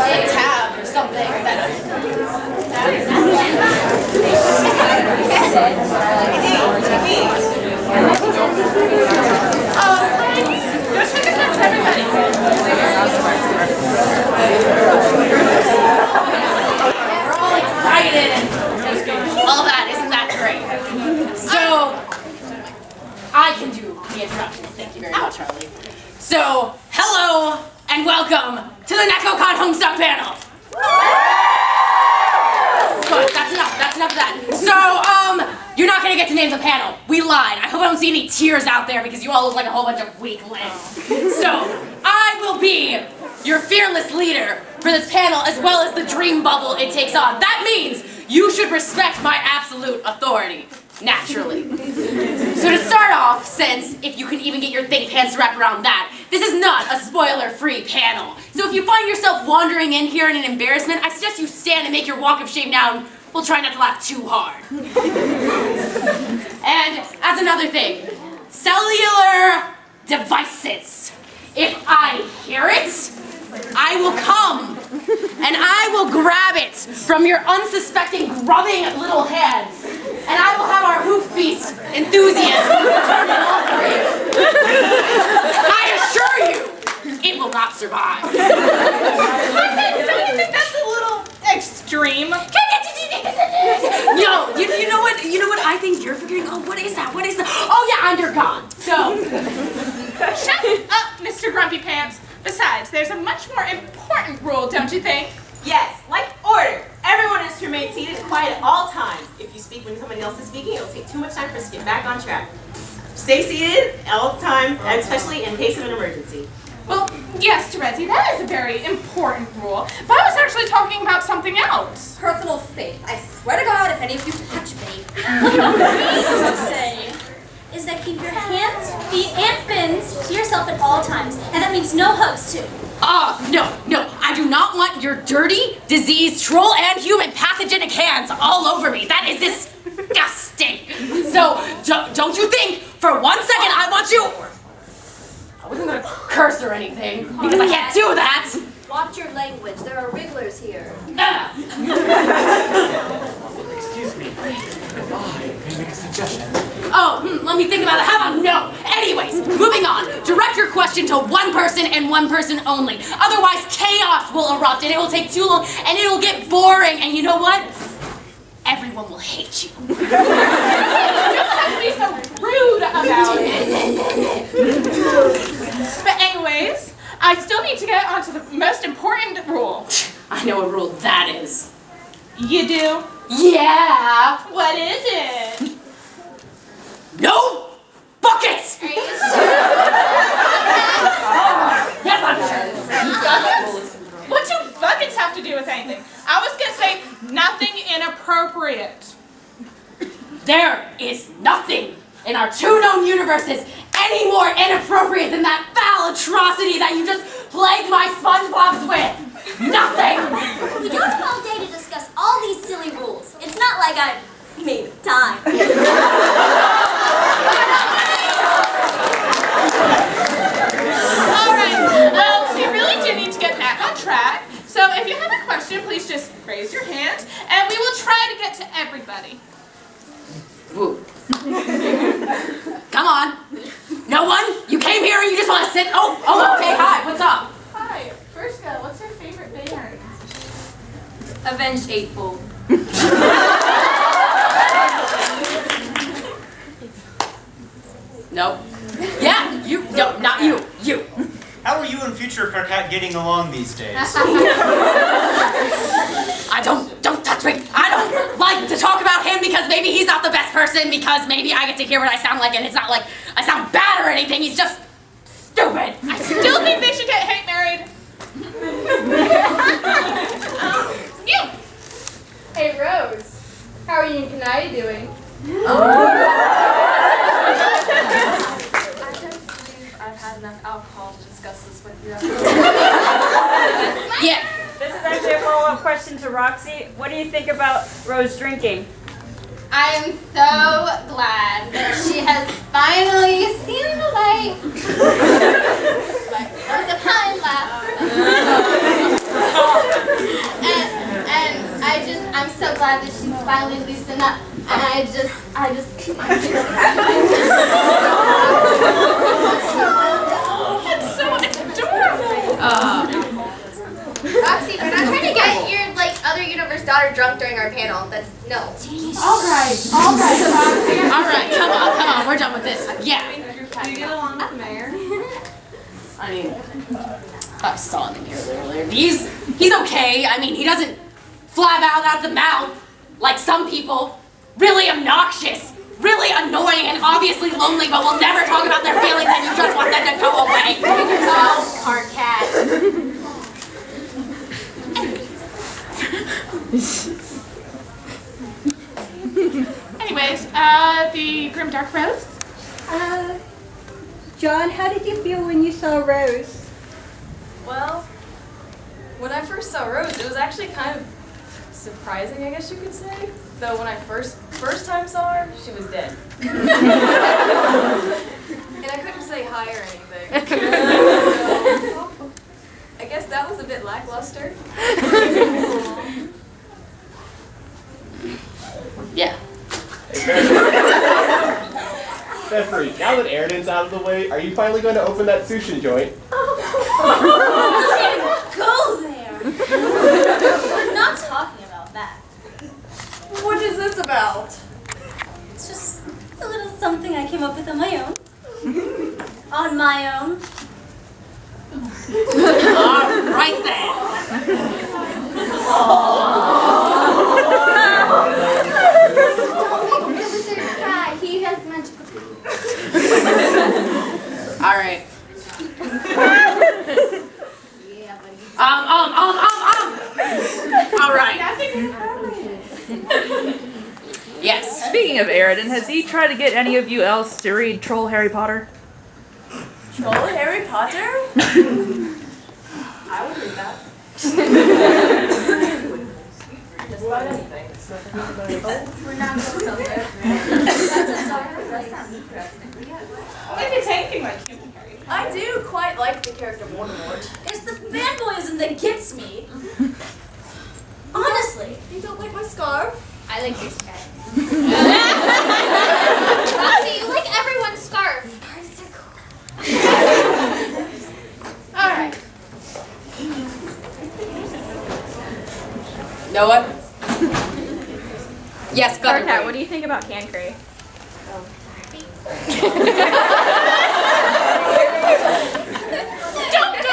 a tab or something. We're all excited and all that. Isn't that great? So, I can do the introductions. Thank you very much, Harley. So, hello and welcome to the Nekocon Homestuck panel. Good, that's enough of that. So, you're not gonna get to name the panel. We lied. I hope I don't see any tears out there because you all look like a whole bunch of weaklings. So, I will be your fearless leader for this panel as well as the dream bubble it takes on. That means you should respect my absolute authority. Naturally. So to start off, since if you can even get your think pants wrapped around that, this is not a spoiler-free panel. So if you find yourself wandering in here in an embarrassment, I suggest you stand and make your walk of shame now, and we'll try not to laugh too hard. And as another thing, cellular devices. If I hear it, I will come and I will grab it from your unsuspecting, grubbing little hands. And I will have our hoof beast enthusiasm turn in all three. I assure you, it will not survive. Don't you think that's a little extreme? No, you know what I think you're forgetting? Oh, what is that? Oh yeah, I'm your god. So, Shut up, Mr. Grumpy Pants. Besides, there's a much more important rule, don't you think? Yes, like order. Everyone is to remain seated and quiet at all times. If you speak when somebody else is speaking, it will take too much time for us to get back on track. Stay seated all the time, especially in case of an emergency. Well, yes, Terezi, that is a very important rule. But I was actually talking about something else. Personal space. I swear to God, if any of you touch me. Say is that keep your hands, feet, and fins to yourself at all times, and that means no hugs too. No, I do not want your dirty, diseased, troll and human pathogenic hands all over me. That is disgusting. So, don't you think for 1 second I want you... I wasn't gonna curse or anything, because I can't do that. Watch your language. There are wrigglers here. Excuse me. May I make a suggestion? Let me think about it. How about no? Anyways, moving on. Direct your question to one person and one person only. Otherwise, chaos will erupt and it will take too long and it will get boring. And you know what? Everyone will hate you. You don't have to be so rude about it. But anyways, I still need to get onto the most important rule. I know what rule that is. You do? Yeah. What is it? No buckets! Yes, I'm sure. Buckets? What do buckets have to do with anything? I was gonna say nothing inappropriate. There is nothing in our two known universes any more inappropriate than that foul atrocity that you just plagued my SpongeBobs with. Nothing! We don't have all day to discuss all these silly rules. It's not like I made time. Alright, well, we really do need to get back on track. So if you have a question, please just raise your hand, and we will try to get to everybody. Woo. Come on. No one? You came here and you just want to sit? Oh, okay, hi, what's up? Hi, Firska, what's your favorite band? Avenged Eightfold. No. Yeah, you. No, not you. You. How are you and future Karkat getting along these days? Don't touch me. I don't like to talk about him because maybe he's not the best person because maybe I get to hear what I sound like and it's not like I sound bad or anything. He's just stupid. I still think they should get hate married. You. Hey Rose, how are you and Kanai doing? I don't believe I've had enough alcohol to discuss this with you. Yeah. This is actually a follow-up question to Roxy. What do you think about Rose drinking? I am so glad that she has finally seen the light. But there was a pine laugh. glad that she's finally loosened up. And I just. It's so adorable. Roxy, we're not trying to get your other universe daughter drunk during our panel. That's no. All right, come on, we're done with this. Yeah. Do you get along with the mayor? I mean, I saw him in here earlier. He's okay. I mean, he doesn't flab out at the mouth like some people. Really obnoxious, really annoying, and obviously lonely, but will never talk about their feelings and you just want them to go away. Oh, Cart Cat. Anyways, the Grimdark Rose. John, how did you feel when you saw Rose? Well, when I first saw Rose, it was actually kind of surprising, I guess you could say. Though when I first time saw her, she was dead. And I couldn't say hi or anything. So, I guess that was a bit lackluster. Yeah. Jeffrey, now that Aaron's out of the way, are you finally going to open that sushi joint? Go there! We're not talking about that. What is this about? It's just a little something I came up with on my own. On my own. All right then. He has magical All right. All right. Yes. Speaking of Aridin, has he tried to get any of you else to read Troll Harry Potter? Troll Harry Potter? I would read that. Just about anything. We're not going to celebrate. If it's anything like you, Harry. I do quite like the character Voldemort. It's the fanboyism that gets me. Honestly. You don't like my scarf? I like your scarf. Roxy, you like everyone's scarf. Scarves are cool. All right. Know what? Yes, Carcat, Featherweight. what do you think about Cancray?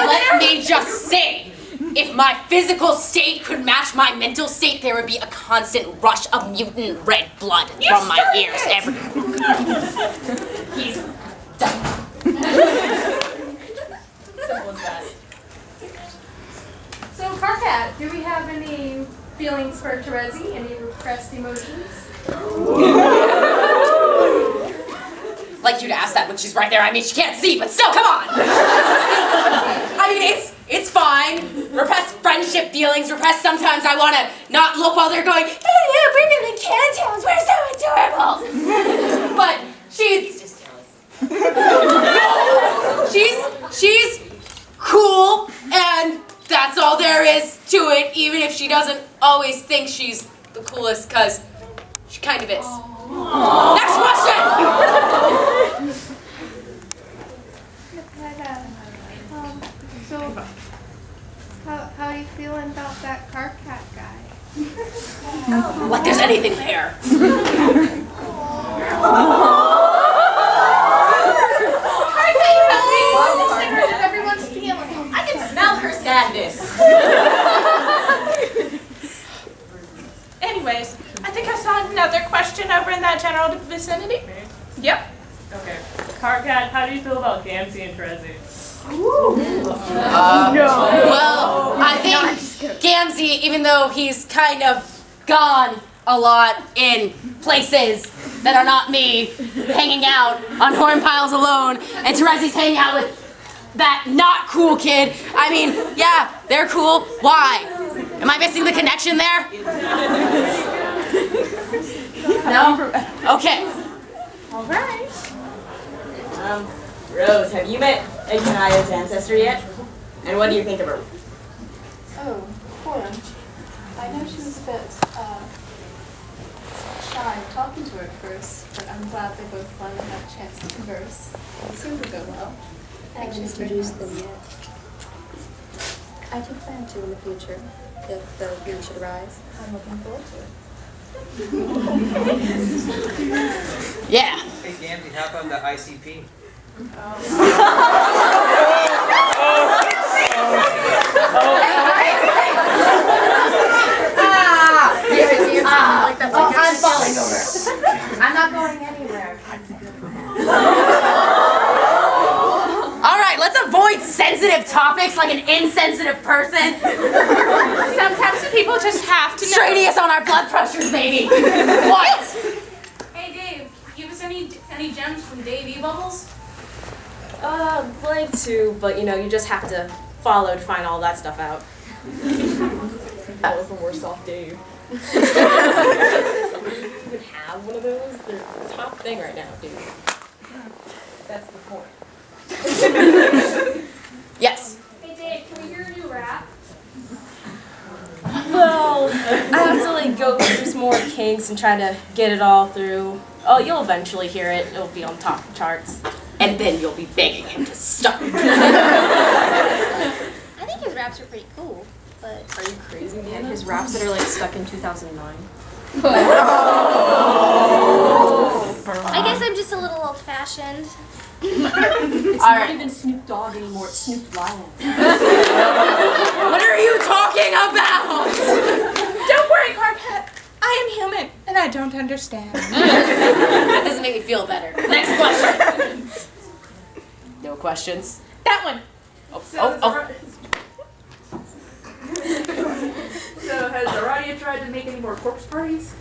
Let me just say, if my physical state could match my mental state, there would be a constant rush of mutant red blood from my ears everywhere. He's done. Simple as that. So, Carcat, do we have any feelings for Terezi? Any repressed emotions? Like you to ask that when she's right there. I mean, she can't see, but still, come on. I mean, it's fine. Repressed friendship feelings. Repressed sometimes I want to not look while they're going, yeah, bring them in Cantowns. We're so adorable. But she's just she's cool, and that's all there is to it, even if she doesn't always think she's the coolest, because she kind of is. Next question! So, how are you feeling about that Carcat guy? Like there's anything there. Everyone's feeling. I can smell her sadness. Anyways, I think I saw another question over in that general vicinity. Yep. Okay. Carcat, how do you feel about Gamzee and Terezi? Well, I think Gamzee, even though he's kind of gone a lot in places that are not me, hanging out on horn piles alone, and Terezi's hanging out with that not cool kid. I mean, yeah, they're cool. Why? Am I missing the connection there? No? Okay. All right. Rose, have you met Eganaya's ancestor yet? And what do you think of her? Oh, Cora. I know she was a bit, shy talking to her at first, but I'm glad they both finally had a chance to converse. It seemed to go well. I haven't introduced them yet. I do plan to in the future, if the need should arise. I'm looking forward to it. Yeah. Hey, Gamsey, how about the ICP? I'm falling over. I'm not going anywhere. All right, let's avoid sensitive topics like an insensitive person. Sometimes people just have to know. Straightiest on our blood pressures, baby. What? Hey Dave, give us any gems from Dave E-Bubbles? Like to, but you just have to follow to find all that stuff out. That was the worst off Dave. You would have one of those? They're the top thing right now, dude. That's the point. Yes. Hey Dave, can we hear a new rap? Well, I have to go through some more kinks and try to get it all through. Oh, you'll eventually hear it. It'll be on top of the charts. And then you'll be begging him to stop. I think his raps are pretty cool, but... Are you crazy, man? His raps that are stuck in 2009. I guess I'm just a little old-fashioned. It's not even Snoop Dogg anymore, it's Snoop Lion. What are you talking about? Don't worry, Carpet. I am human, and I don't understand. That doesn't make me feel better. Next question. No questions? That one. Oh. So has Aradia tried to make any more corpse parties?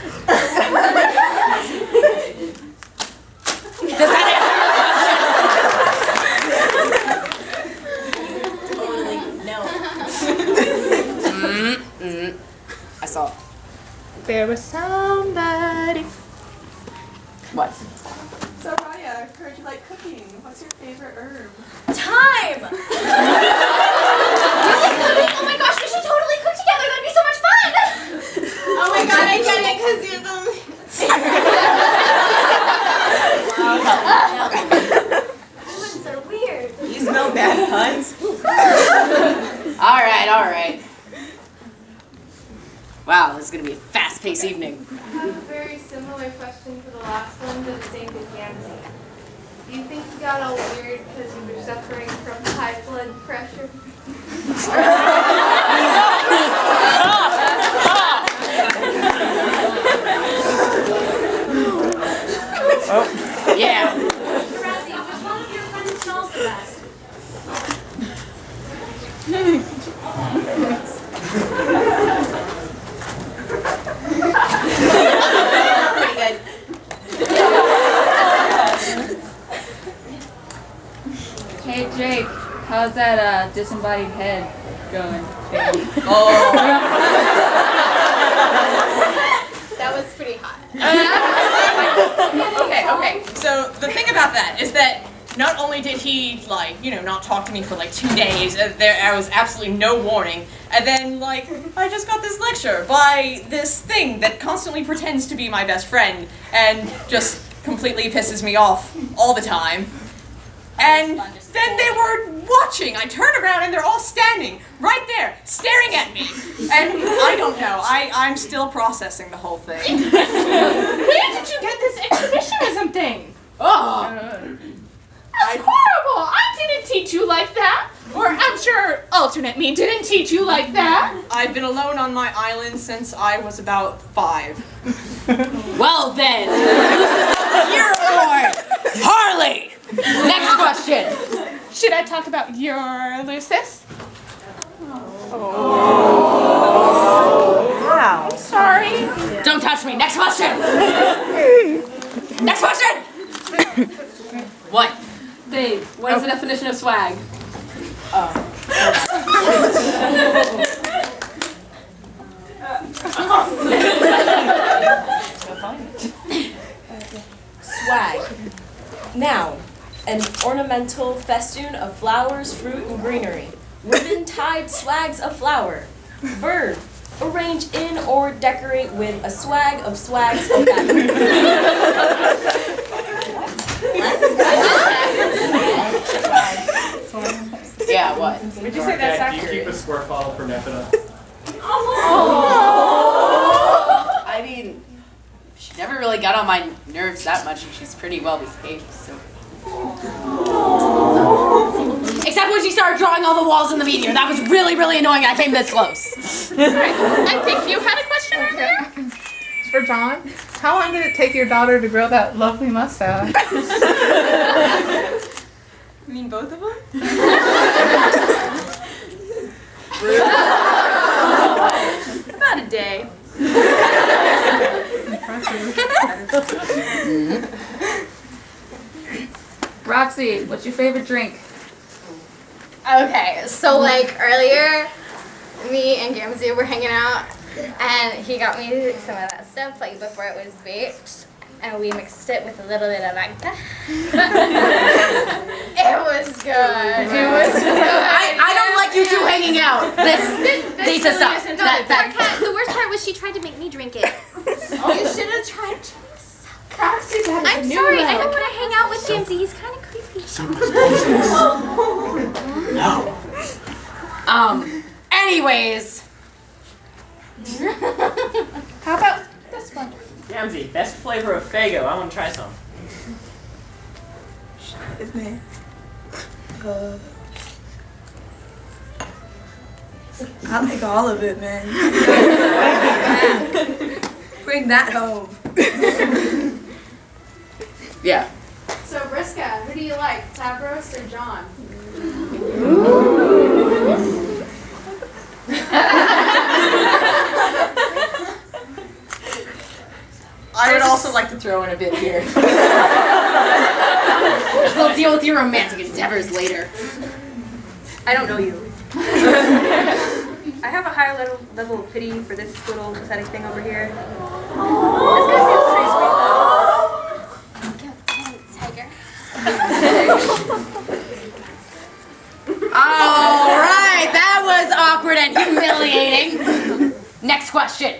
Does that answer your question? Totally no. I saw it. There was somebody. What? So Raya, I heard you like cooking. What's your favorite herb? Time! Really? Oh my gosh, we should totally cook together. That'd be so much fun! Oh my god, I get it, because you're Puns are weird. You smell bad puns? All right. Wow, this is gonna be a fast-paced evening. I have a very similar question to the last one, but it's aimed at Gamsey. Do you think you got all weird because you were suffering from high blood pressure? Yeah. Razzie, which one of your friends smells the best? Pretty good. Hey Jake, how's that disembodied head going? That was pretty hot. Okay. So the thing about that is that not only did he not talk to me for 2 days, there was absolutely no warning, and then I just got this lecture by this thing that constantly pretends to be my best friend and just completely pisses me off all the time. And then they were watching. I turned around and they're all standing right there, staring at me. And I don't know. I'm still processing the whole thing. Where did you get this exhibitionism thing? Oh. That's horrible! I didn't teach you like that! Or I'm sure alternate me didn't teach you like that! I've been alone on my island since I was about 5. Well then, year award, Harley. Next question. Should I talk about your Lucis? Wow. I'm sorry. Don't touch me. Next question. Next question. What? Dave, what is the definition of swag? Swag. Noun. An ornamental festoon of flowers, fruit, and greenery. Women tied swags of flower. Verb. arrange in or decorate with a swag of swags of that. Yeah, what? Would you say that's accurate? Do you keep a squirt bottle for Nepeta? I mean, she never really got on my nerves that much, and she's pretty well behaved, so. Except when she started drawing all the walls in the meteor. That was really, really annoying. I came this close. I think you had a question earlier. It's for John. How long did it take your daughter to grow that lovely mustache? You mean both of them? About a day. Roxy, what's your favorite drink? Okay, so like earlier, me and Gamzee were hanging out, and he got me some of that stuff like before it was baked, and we mixed it with a little bit of vodka. It was good. It was good. I don't like you two hanging out. These are stuff. No, the worst part was she tried to make me drink it. You should have tried. I'm sorry, I don't want to hang out with Gamzee. He's kind of creepy. No. Anyways. How about this one? Gamzee, best flavor of Faygo. I want to try some. It's me. I like all of it, man. Bring that home. Yeah. So, Briska, who do you like, Tavros or John? I would also like to throw in a bit here. We'll deal with your romantic endeavors later. I don't know you. I have a higher level of pity for this little pathetic thing over here. This guy seems pretty sweet though. Tiger. Alright, that was awkward and humiliating. Next question.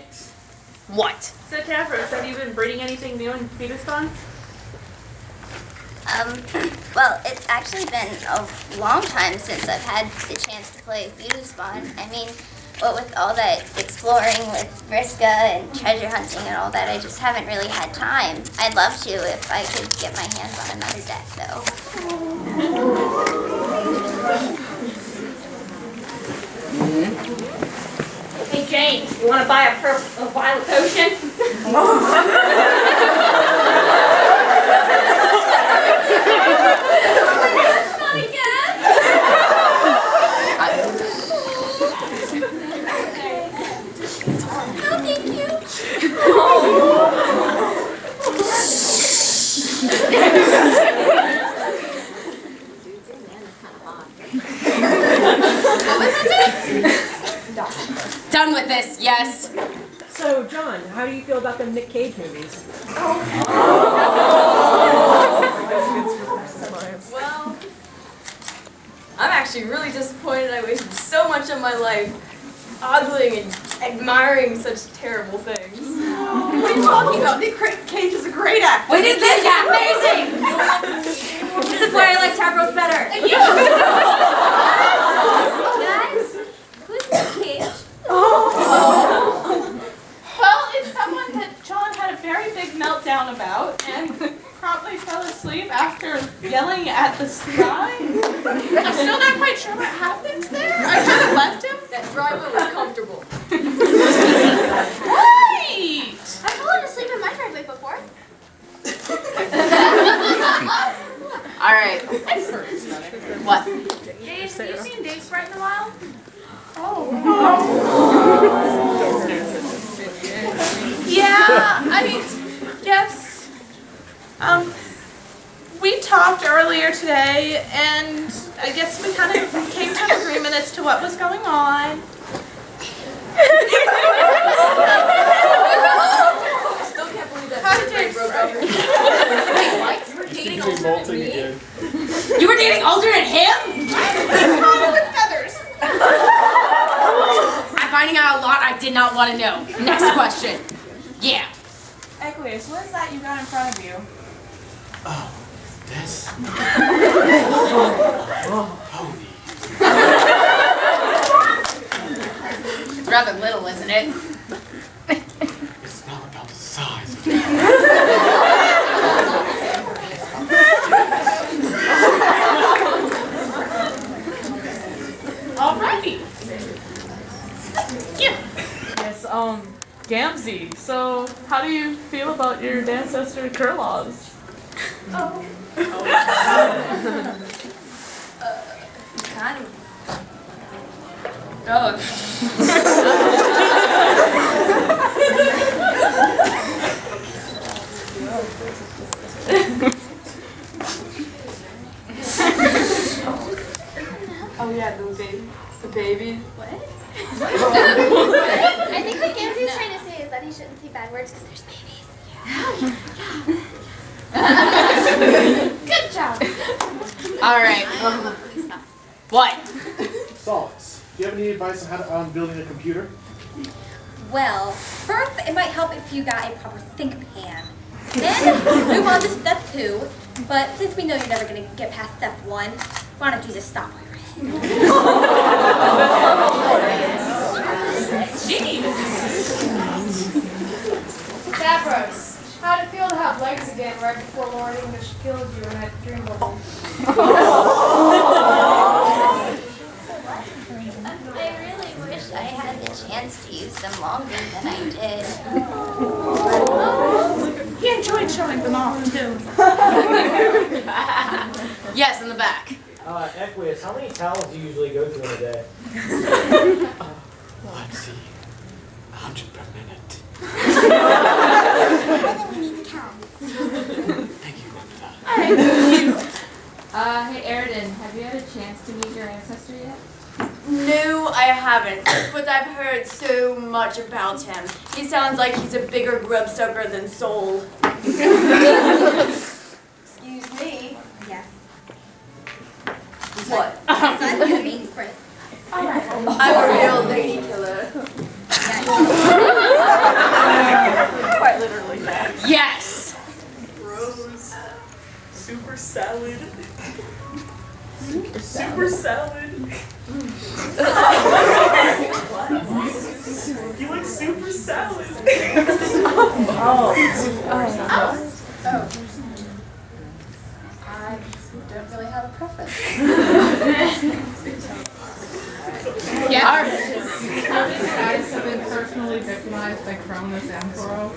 What? So Tavros, have you been breeding anything new in Fetuston? Well, it's actually been a long time since I've had the chance to play Fetuspawn. I mean, what with all that exploring with Briska and treasure hunting and all that, I just haven't really had time. I'd love to if I could get my hands on another deck, though. Hey Jane, you want to buy a violet potion? Not again. No, thank you. Done with this, yes. So, John, how do you feel about the Nick Cage movies? Well, I'm actually really disappointed I wasted so much of my life ogling and admiring such terrible things. What are you talking about? Nick Cage is a great actor. We did this, amazing! This is why I like Tavros better. Guys, who's Nick Cage? Well, it's someone that John had a very big meltdown about and promptly fell asleep after yelling at the sky. I'm still not quite sure what happens there. I kind of left him. That driver was comfortable. Right! I've fallen asleep in my driveway before. Alright. What? Dave, have you seen Dave Sprite in a while? Yeah, I mean, yes. We talked earlier today, and I guess we kind of came to an agreement as to what was going on. Still can't believe that. How did Dave broke up. You were dating Keep molting again. You were dating alternate him? Connor with feathers. I'm finding out a lot I did not don't want to know. Next question. Yeah. Aquarius, what is that you got in front of you? Oh, this? Pony. It's rather little, isn't it? It's not about the size. Alrighty. Yeah. Yes, Gamzee, so how do you feel about your ancestor Kurlaws? Oh. Kind of. Oh. Oh yeah, the baby. What? I think what Gamzee's trying to say is that he shouldn't say bad words because there's babies. Good job. All right. What? Solace, do you have any advice on building a computer? Well, first it might help if you got a proper ThinkPad. Then move on to step 2. But since we know you're never going to get past step 1, why don't you just stop while you're Davros, how'd it feel to have legs again right before Lord English killed you in that dream bubble? I really wish I had the chance to use them longer than I did. He enjoyed showing them off too. Yes, in the back. Aquarius, how many towels do you usually go through in a day? Let's see. 100 per minute. Thank you, Linda. Hey, Aridin, have you had a chance to meet your ancestor yet? No, I haven't, but I've heard so much about him. He sounds like he's a bigger grub sucker than Soul. Excuse me. Yes. What? I'm the main spread. I'm a real lady killer. Quite literally that. Yes. Rose. Super salad. Super salad. You like super salad. I don't really have a preference. Yeah. How many guys have been personally victimized by Cronus Emperor?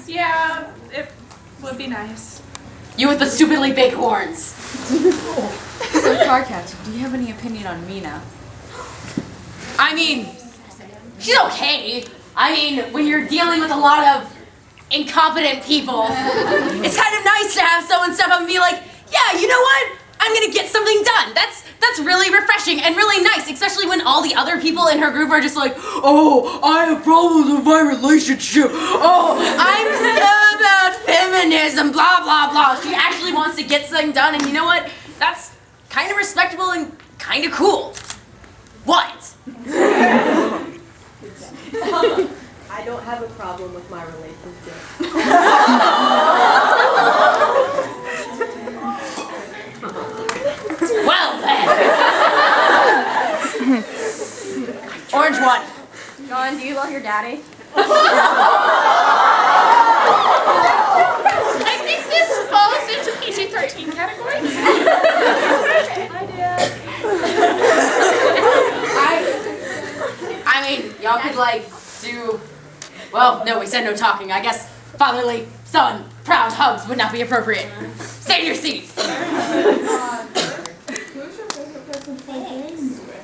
Yeah, it would be nice. You with the stupidly big horns. So, Carcat, do you have any opinion on Mina? I mean, she's okay. I mean, when you're dealing with a lot of incompetent people, it's kind of nice to have someone step up and be like, yeah, you know what? I'm gonna get something done. That's really refreshing and really nice, especially when all the other people in her group are just like, oh, I have problems with my relationship. Oh, I'm so about feminism, blah, blah, blah. She actually wants to get something done, and you know what? That's kind of respectable and kind of cool. What? I don't have a problem with my relationship. Well then. Orange one. John, do you love your daddy? I think this falls into PG-13 category. Hi, Dad. I mean, y'all could like do, well, no, we said no talking. I guess fatherly, son, proud hugs would not be appropriate. Stay in your seat. Who's your favorite person to play games with?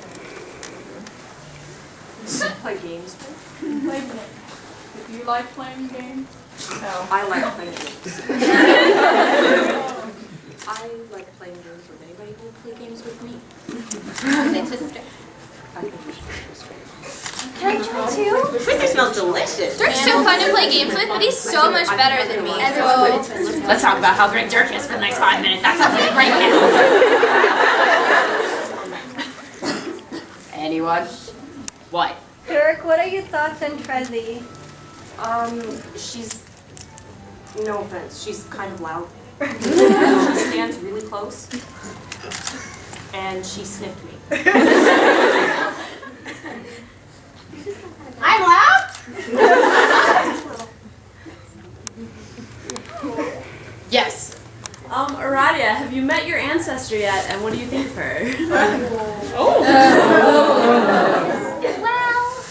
Play games. Do you like playing games? No. I like playing games. I like playing games with anybody who will play games with me. My sister. Can I try too? Twister smells delicious. Dirk's so fun to play games with, but he's so much better than me. Let's talk about how great Dirk is for the next 5 minutes. That sounds like a great plan. Anyone? What? Dirk, what are your thoughts on Trezzy? She's, no offense, she's kind of loud. She stands really close. And she sniffed me. I'm loud? Yes. Aradia, have you met your ancestor yet, and what do you think of her? Well,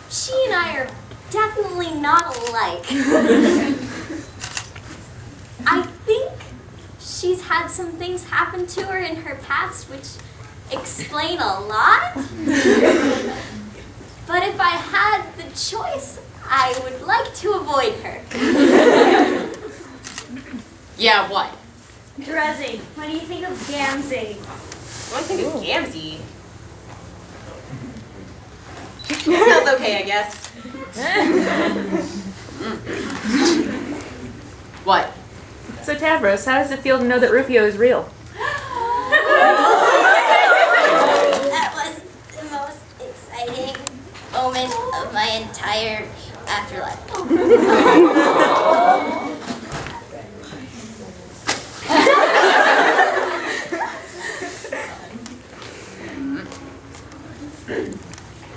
she and I are definitely not alike. I think she's had some things happen to her in her past which explain a lot. But if I had the choice, I would like to avoid her. Yeah, what? Drezzy, what do you think of Gamzee? What do I think of Gamzee? Smells okay, I guess. What? So Tavros, how does it feel to know that Rufio is real? That was the most exciting moment of my entire afterlife.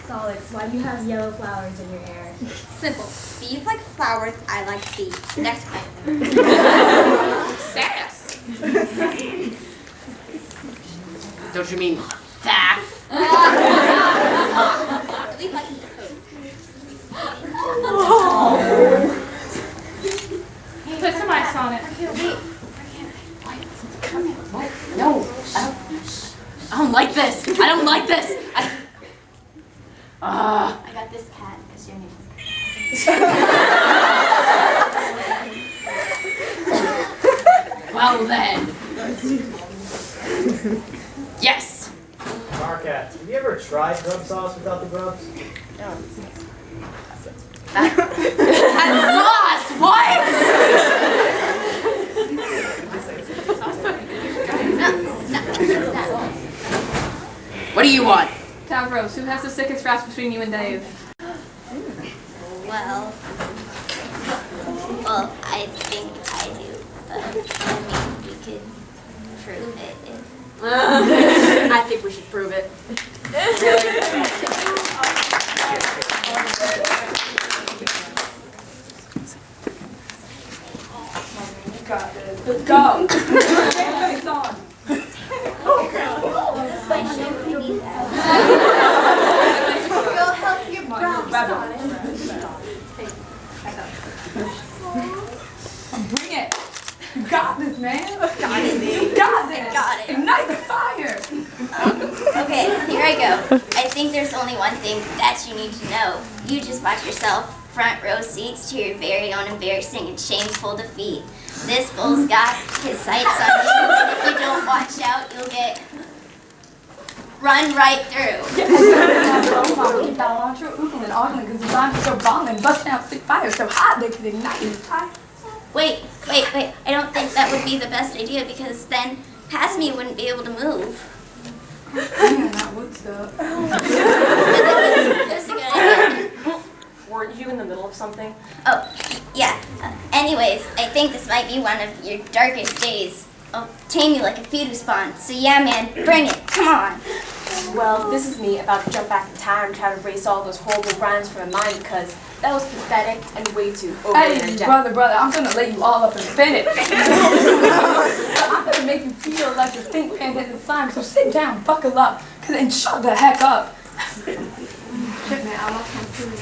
Solix, why do you have yellow flowers in your hair? Simple. Bees like flowers, I like bees. Next question. Sass. Don't you mean faff? Put some ice on it. What? No. I don't like this. I don't like this. I got this cat because your name Well then. Yes. Marcat, have you ever tried grub sauce without the grubs? That sauce. What? What do you want? Tavros, who has the sickest raps between you and Dave? Well, I think I do, but I mean, we could prove it if... I think we should prove it. Got this. Let's go. It's on. Go help your brother. Bring it. You got this, man. Got it, You got this. Got it. Ignite the fire. Okay, here I go. I think there's only one thing that you need to know. You just watch yourself. Front row seats to your very own embarrassing and shameful defeat. This bull's got his sights on you, and if you don't watch out, you'll get run right through. Wait, I don't think that would be the best idea because then Pasme wouldn't be able to move. That would suck. It was a good idea. Weren't you in the middle of something? Oh, yeah. Anyways, I think this might be one of your darkest days. I'll tame you like a fetus spawn. So yeah, man, bring it. Come on. Well, this is me about to jump back in time, try to erase all those horrible rhymes from my mind because that was pathetic and way too Hey, brother, I'm gonna lay you all up in the finish. I'm gonna make you feel like the stink pan hit the slime, so sit down, buckle up, and shut the heck up. Shit, man, I lost my food.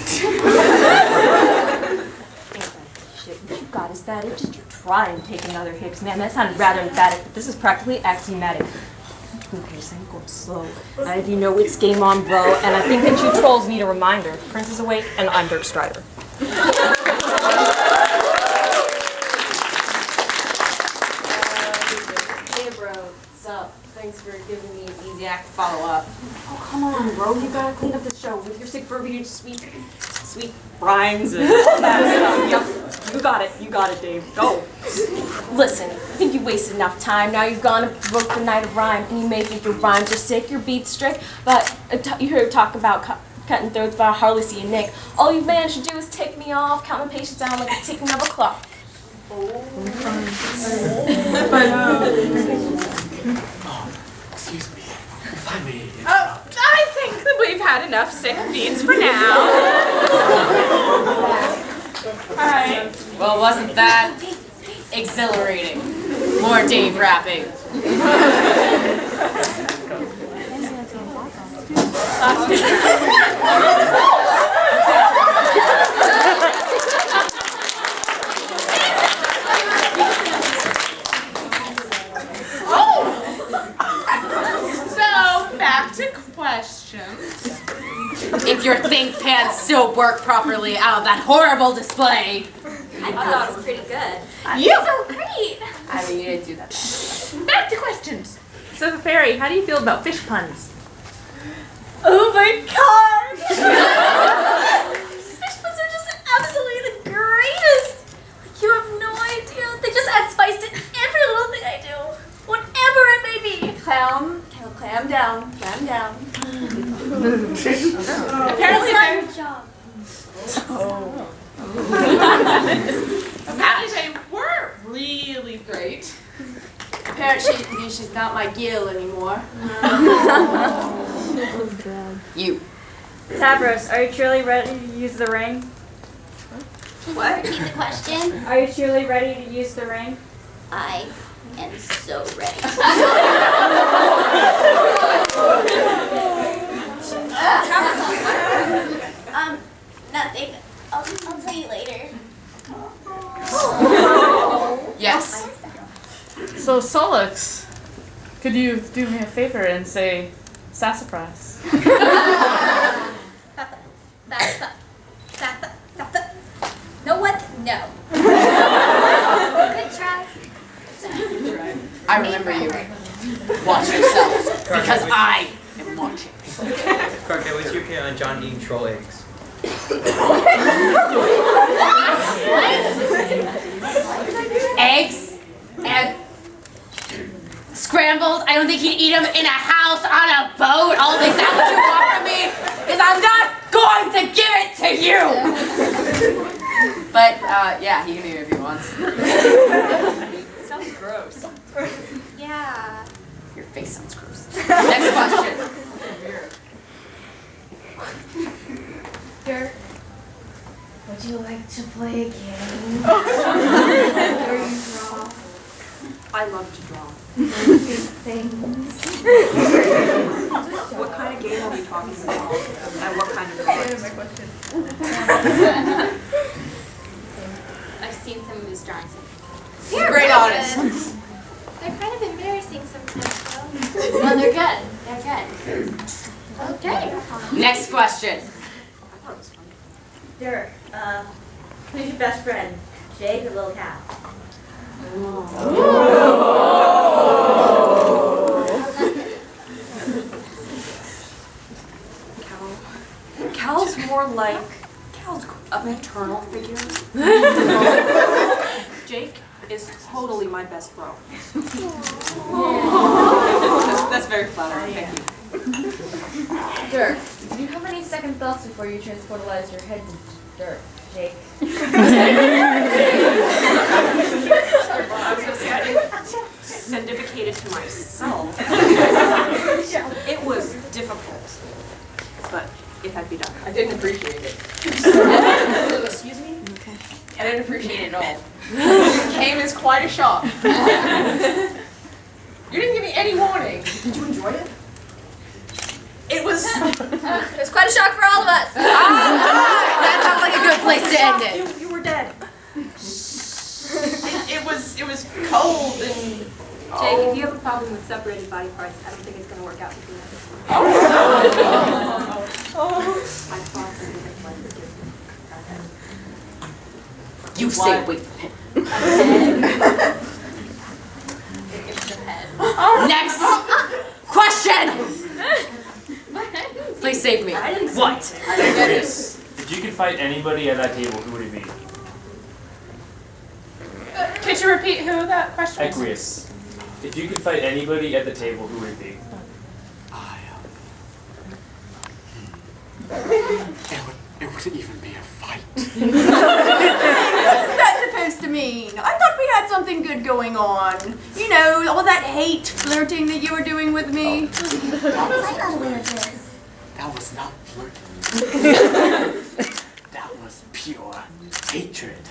Shit, what you got is that it just try and take another hicks. Man, that sounded rather emphatic, but this is practically axiomatic. Okay, so I'm going slow. You know it's game on, bro, and I think that you trolls need a reminder. Prince is awake, and I'm Dirk Strider. Hey bro, what's up? Thanks for giving me an easy act to follow up. Oh, come on, bro. You gotta clean up the show with your sick verbiage, sweet rhymes and all that stuff. Yep. You got it, Dave. Go. Listen, I think you wasted enough time. Now you've gone and provoked the night of rhyme, and you may think your rhymes are sick, your beats strict, but you heard talk about cutting throats, but I hardly see a nick. All you've managed to do is tick me off, count my patience down like the ticking of a clock. Excuse me. If I may. I think that we've had enough sick beats for now. Alright. Well, wasn't that exhilarating? More Dave rapping. So, back to questions. If your think pants still work properly out of that horrible display. I thought it was pretty good. You! So great! I mean, you didn't do that. Back to questions. So, Fairy, how do you feel about fish puns? Oh my god! Fish puns are just absolutely the greatest! Like, you have no idea. They just add spice to every little thing I do. Whatever it may be. Clam down. Apparently, my job. apparently they weren't really great. Apparently she's not my Gil anymore. You. Tavros, are you truly ready to use the ring? What? Repeat the question. Are you truly ready to use the ring? I am so ready. Nothing. I'll tell you later. Yes. So, Solix, could you do me a favor and say sassafras? Know what? No. Good try. I remember you. Watch yourselves, because I am watching. Clark, what's your opinion on John eating troll eggs? Eggs and scrambled. I don't think he'd eat them in a house, on a boat. All this that what you want from me is I'm not going to give it to you. But yeah, he can eat it if he wants. Sounds gross. Yeah. Your face sounds gross. Next question. Dirk, would you like to play a game? Where you draw I love to draw. things? What kind of game are we talking about? And what kind of colors? I've seen some of his drawings. You're great artist. They're kind of embarrassing sometimes, though. No, they're good. They're good. Okay. Next question. Dirk, who's your best friend? Jake or Little Cat? Cal's more like Cal's a maternal figure. Jake is totally my best bro. That's very flattering. Thank you. Dirk, do you have any second thoughts before you transportalize your head to dirt, Jake? I was gonna say I didn't Certificated to myself. It was difficult, but it had to be done. I didn't appreciate it. Excuse me? Okay. I didn't appreciate it at all. It came as quite a shock. You didn't give me any warning. Did you enjoy it? It was quite a shock for all of us. That sounds like a good place to end it. You were dead. it was cold and. Jake, if you have a problem with separated body parts, I don't think it's going to work out between us. I thought that You stay away from him. Next question. Please save me. What? If you could fight anybody at that table, who would it be? Could Could you repeat who that question is? Equius. If you could fight anybody at the table, who would it be? It wouldn't even be a fight. What's that supposed to mean? I thought we had something good going on. You know, all that hate flirting that you were doing with me. That was not flirting. That was pure hatred.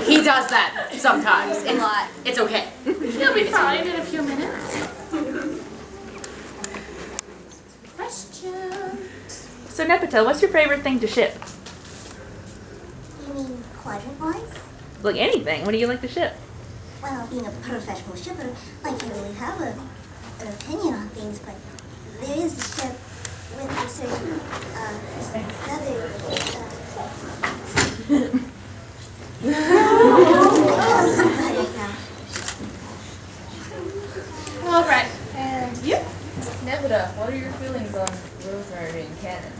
He does that sometimes. It's okay. He'll be fine in a few minutes. Question. So Nepeta, what's your favorite thing to ship? You mean quadrant-wise? Like anything. What do you like to ship? Well, being a professional shipper, I can't really have an opinion on things, but there is a ship with a certain, All right. And you? Nebula, what are your feelings on Rosemary and Cannon?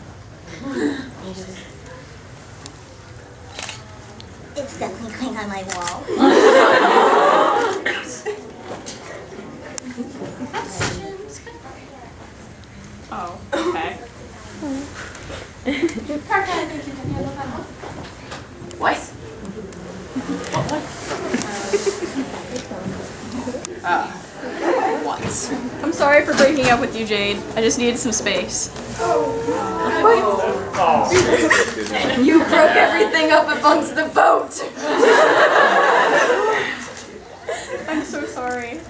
It's definitely going on my wall. Oh, okay. Parker, I think you can handle that one. What? What? I'm sorry for breaking up with you, Jade. I just needed some space. You broke everything up amongst the boat. I'm so sorry.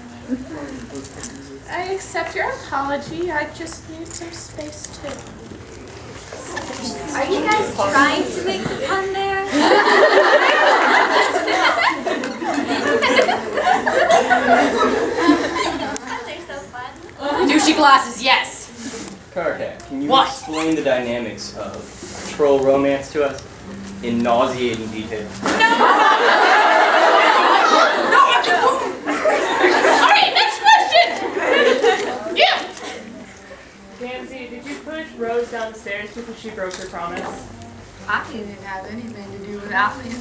I accept your apology. I just need some space too. Are you guys trying to make the pun there? Puns are so fun. Douchey glasses, yes. Karkat, can you What? explain the dynamics of troll romance to us in nauseating detail? Alright, next question! Yeah! Tansy, did you push Rose down the stairs because she broke her promise? I didn't have anything to do with Allie.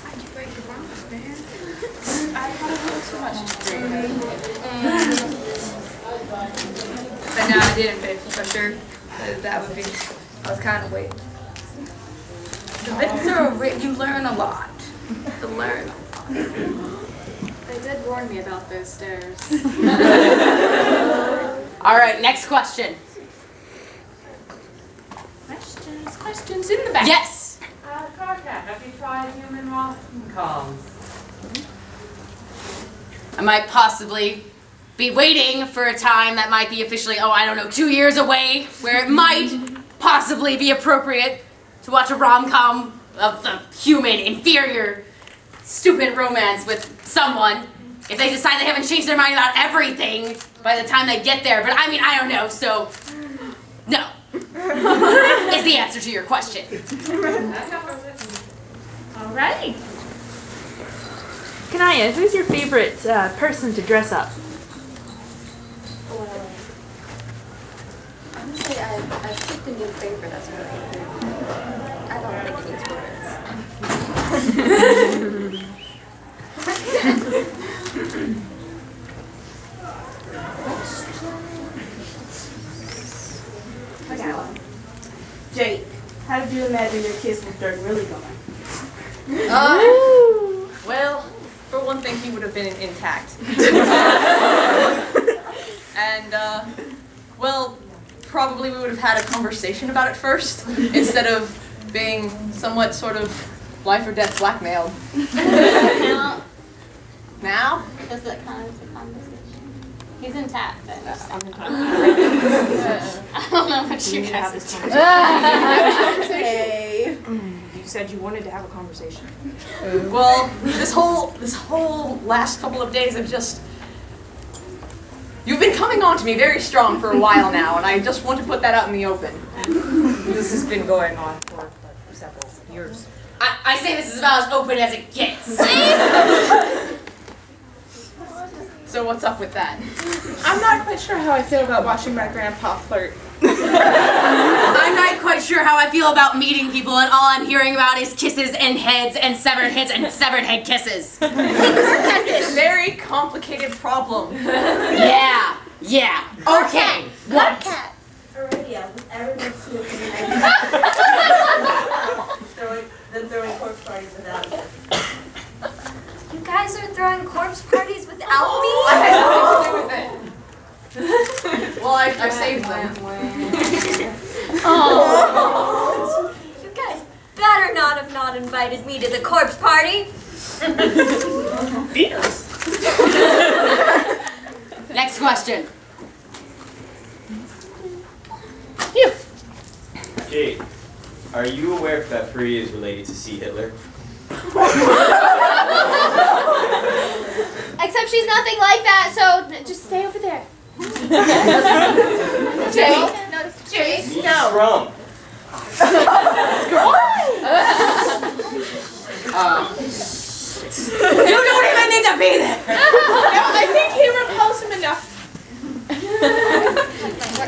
How'd you break the promise, man? I had a little too much to drink. But no, I didn't pick for sure. That would be, I was kind of waiting. The bits are, you learn a lot. You learn a lot. They did warn me about those stairs. Alright, next question. Questions in the back. Yes! Karkat, have you tried human rom-coms? I might possibly be waiting for a time that might be officially, 2 years away, where it might possibly be appropriate to watch a rom-com of the human, inferior, stupid romance with someone if they decide they haven't changed their mind about everything by the time they get there. But I don't know, so no. Is the answer to your question. All right. Kanaya, who's your favorite person to dress up? Honestly, I picked a new favorite as well. I don't think it needs I got one. Jake, how did you imagine your kiss with Dirk really going? Well, for one thing, he would have been intact. And, probably we would have had a conversation about it first, instead of being somewhat sort of life or death blackmailed. Now? Does that count as a conversation? He's intact, but I don't know what you guys are talking about. Hey. You said you wanted to have a conversation. Well, this whole last couple of days have just... You've been coming on to me very strong for a while now, and I just want to put that out in the open. This has been going on for several years. I say this is about as open as it gets. So So what's up with that? I'm not quite sure how I feel about watching my grandpa flirt. I'm not quite sure how I feel about meeting people and all I'm hearing about is kisses and heads and severed heads and severed head kisses. It's a very complicated problem. Yeah. Okay. What? Alrighty, everyone's smoking. Throwing corpse parties without me. You guys are throwing corpse parties without me? I had nothing to do with it. Well, I saved them. Oh. You guys better not have not invited me to the corpse party. Next question. Jade, are you aware if that Free is related to C. Hitler? Except she's nothing like that, so just stay over there. Jake? No, Jake. No. Scrum. You don't even need to be there. No, I think he repels him enough.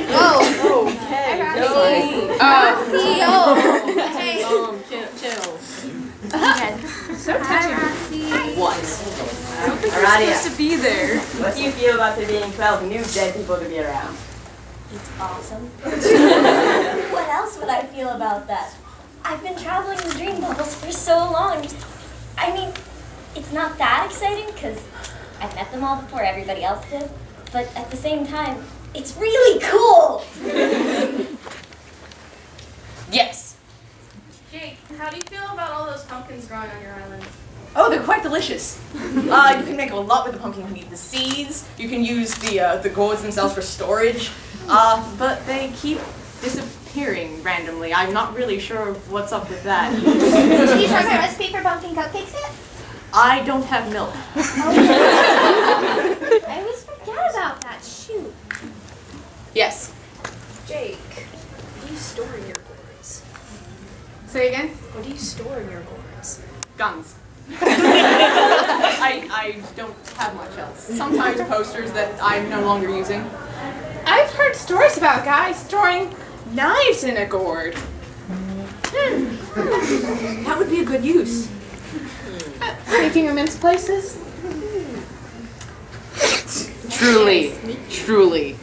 Whoa. Okay. Chill. So touching. What? Aradia, To be there. what do you feel about there being 12 new dead people to be around? It's awesome. What else would I feel about that? I've been traveling the dream bubbles for so long. I mean, it's not that exciting because I've met them all before everybody else did. But at the same time, it's really cool. Yes. Jake, how do you feel about all those pumpkins growing on your island? Oh, they're quite delicious. You can make a lot with the pumpkin. You can eat the seeds. You can use the gourds themselves for storage. But they keep disappearing randomly. I'm not really sure what's up with that. Did you try my recipe for pumpkin cupcakes yet? I don't have milk. I always forget about that. Shoot. Yes. Jake, what do you store in your gourds? Say again? What do you store in your gourds? Guns. I don't have much else. Sometimes posters that I'm no longer using. I've heard stories about guys storing knives in a gourd. That would be a good use. Sneaking them into places. Truly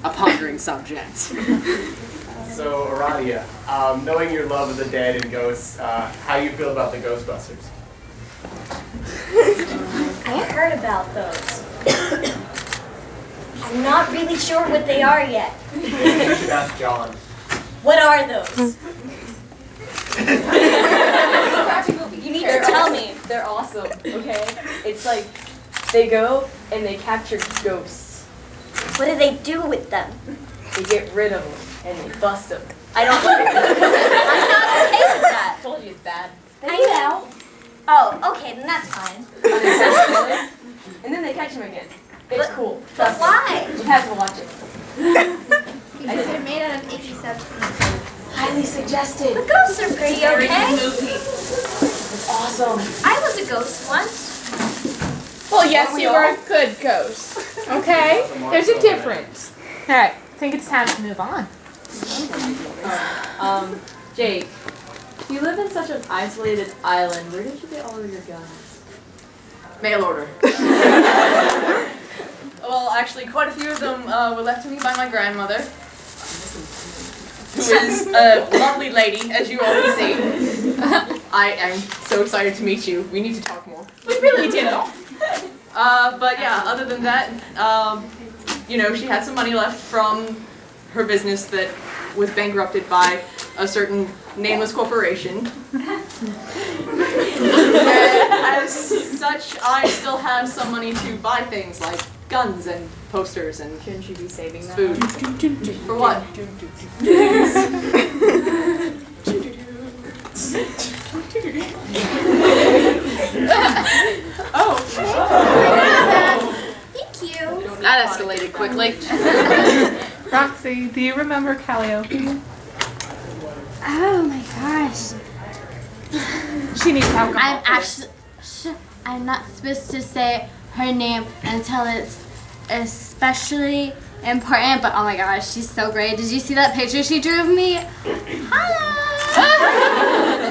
a pondering subject. So, Aradia, knowing your love of the dead and ghosts, how you feel about the Ghostbusters? I heard about those. I'm not really sure what they are yet. You should ask John. What are those? You need to tell me. They're awesome, okay? It's like they go and they capture ghosts. What do they do with them? They get rid of them and they bust them. I don't like that. I'm not okay with that. I told you it's bad. I know. Oh, okay, then that's fine. And then they catch them again. It's cool. But Trust me. why? You have to watch it. Because they're made out of icky substances. Highly suggested. The ghosts are pretty okay. It's awesome. I was a ghost once. Well, yes, you were a good ghost. Okay? There's a difference. Alright, I think it's time to move on. Jake, you live in such an isolated island. Where did you get all of your guns? Mail order. Well, actually, quite a few of them were left to me by my grandmother, who is a lovely lady, as you all can see. I am so excited to meet you. We need to talk more. We really did. But yeah, other than that, she had some money left from her business that was bankrupted by a certain nameless corporation. As such, I still have some money to buy things like guns and posters and Shouldn't you be saving that? food. For what? Thank you. That escalated quickly. Roxy, do you remember Calliope? Oh my gosh. She needs alcohol. I'm actually. I'm not supposed to say her name until it's especially important, but oh my gosh, she's so great. Did you see that picture she drew of me?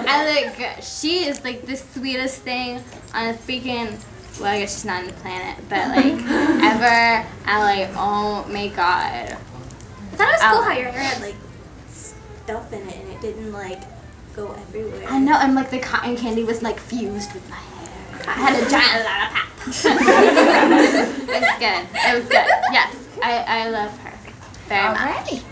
And like, she is like the sweetest thing on a freaking, well, I guess she's not on the planet, but like, ever. And like, oh my god. I thought it was cool how your hair had like stuff in it and it didn't like go everywhere. I know, and like the cotton candy was like fused with my hair. I had a giant lollipop. It was good. It was good. Yes, I love her very much.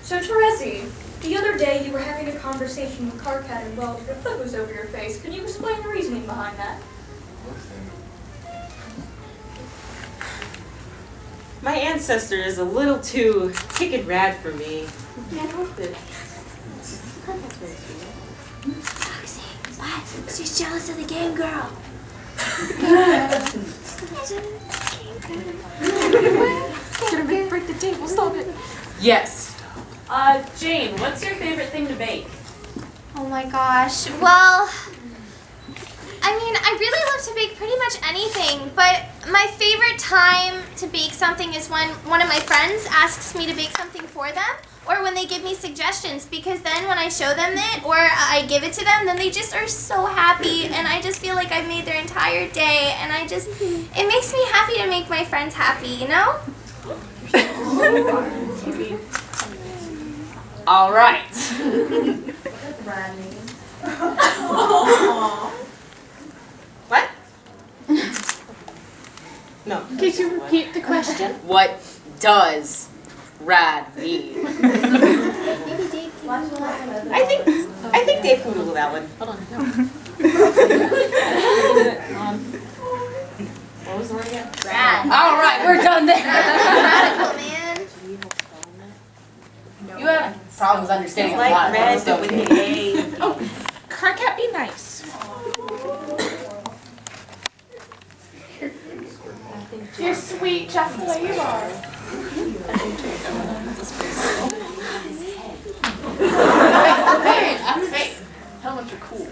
So Terezi, the other day you were having a conversation with Carcat and well, your foot was over your face. Can you explain the reasoning behind that? My ancestor is a little too kick rad for me. Can't help it. What? She's jealous of the game girl. Gonna break the table, stop it. Yes. Jane, what's your favorite thing to bake? Oh my gosh. Well, I mean, I really love to bake pretty much anything, but my favorite time to bake something is when one of my friends asks me to bake something for them, or when they give me suggestions, because then when I show them it, or I give it to them, then they just are so happy, and I just feel like I've made their entire day, and it makes me happy to make my friends happy, you know? All right. What? No. Could you repeat the question? What does rad mean? I think Dave can Google that one. Hold on. What was the word again? Rad. All right, we're done there. Radical, man. You have problems understanding It's a lot like of red things, don't with you? the A. Oh, Carcat, be nice. You're sweet just the way you are. Hey, how much you're cool.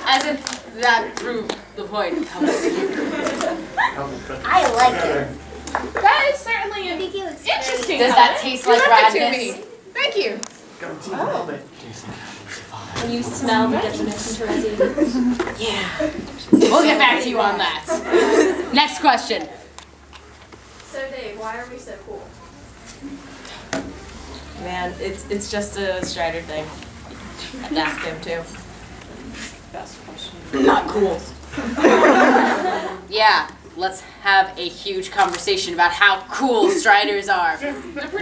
As if that proved the point of how much I like it. That is certainly an interesting. Does that taste like radness? Thank you. When you smell the definition, Terezi. Yeah. We'll get back to you on that. Next question. So Dave, why are we so cool? Man, it's just a Strider thing. I'd ask him too. Not cool. Yeah, let's have a huge conversation about how cool Striders are.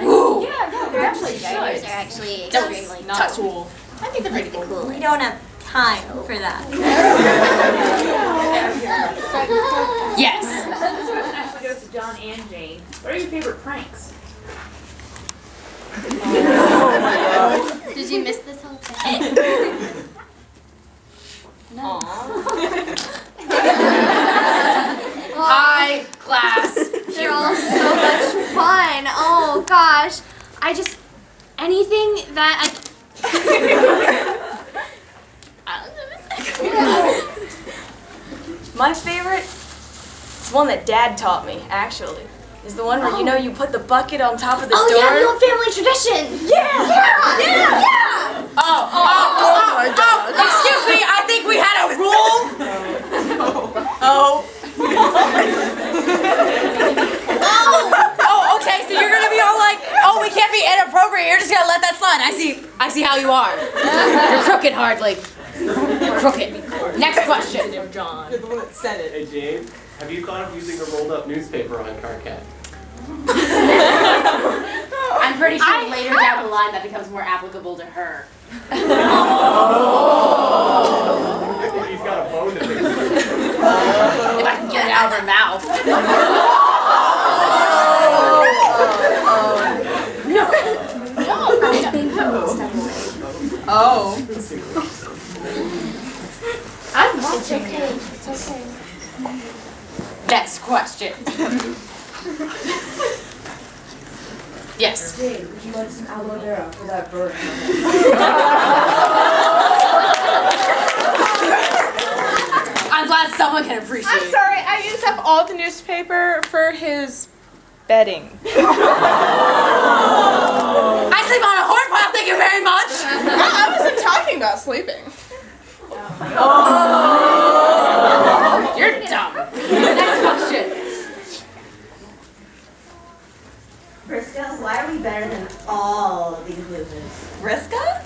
Woo! Yeah, no, they're actually Striders good. are actually Don't extremely touch me. Cool. I think they're pretty cool. We don't have time for that. Yes. This question actually goes to John and Jane. What are your favorite pranks? Did you miss this whole thing? No. High class. They're all so much fun. Oh gosh. Anything that My favorite is one that Dad taught me, actually. Is the one where you put the bucket on top of the door. Oh yeah, the old family tradition. Yeah! Excuse me, I think we had a rule. Oh, okay, so you're gonna be all like, oh, we can't be inappropriate, you're just gonna let that slide. I see how you are. You're crooked hardly. Crooked. Next question. John. You're the one that said it. Hey Jane, have you thought of using a rolled up newspaper on Carcat? I'm pretty sure later down the line that becomes more applicable to her. He's got a bone to pick. If I can get it out of her mouth. Oh. I'm watching you. It's okay. Next question. Yes. Jane, would you like some aloe vera for that bird? glad someone can appreciate I'm sorry, I used up all the newspaper for his bedding. I sleep on a horn pile, thank you very much. I wasn't talking about sleeping. Oh. You're dumb. Next question. Briska, why are we better than all of these losers? Briska?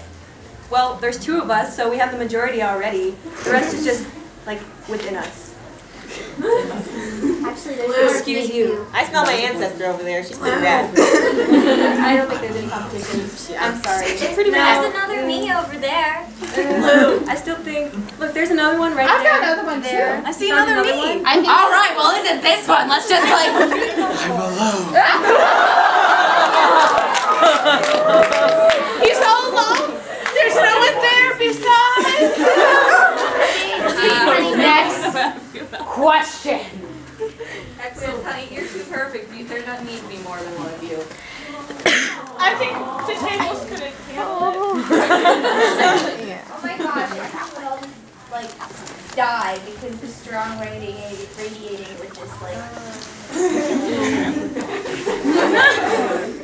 Well, there's 2 of us, so we have the majority already. The rest is just, like, within us. Actually, there's Excuse you. I smell my ancestor over there. She's pretty rad. I don't think there's any competition. I'm sorry. There's pretty there's bad. another me over there. I still think. Look, there's another one right I've there. got another one there. too. I see another me. All right, well, isn't this fun? Let's just play. I'm alone. He's all alone. There's no one there besides. Next question. Excellent, honey. You're too perfect. There doesn't need to be more than one of you. I think the tables couldn't handle it. Oh my gosh, I would all just like die because the strong radiating would just like.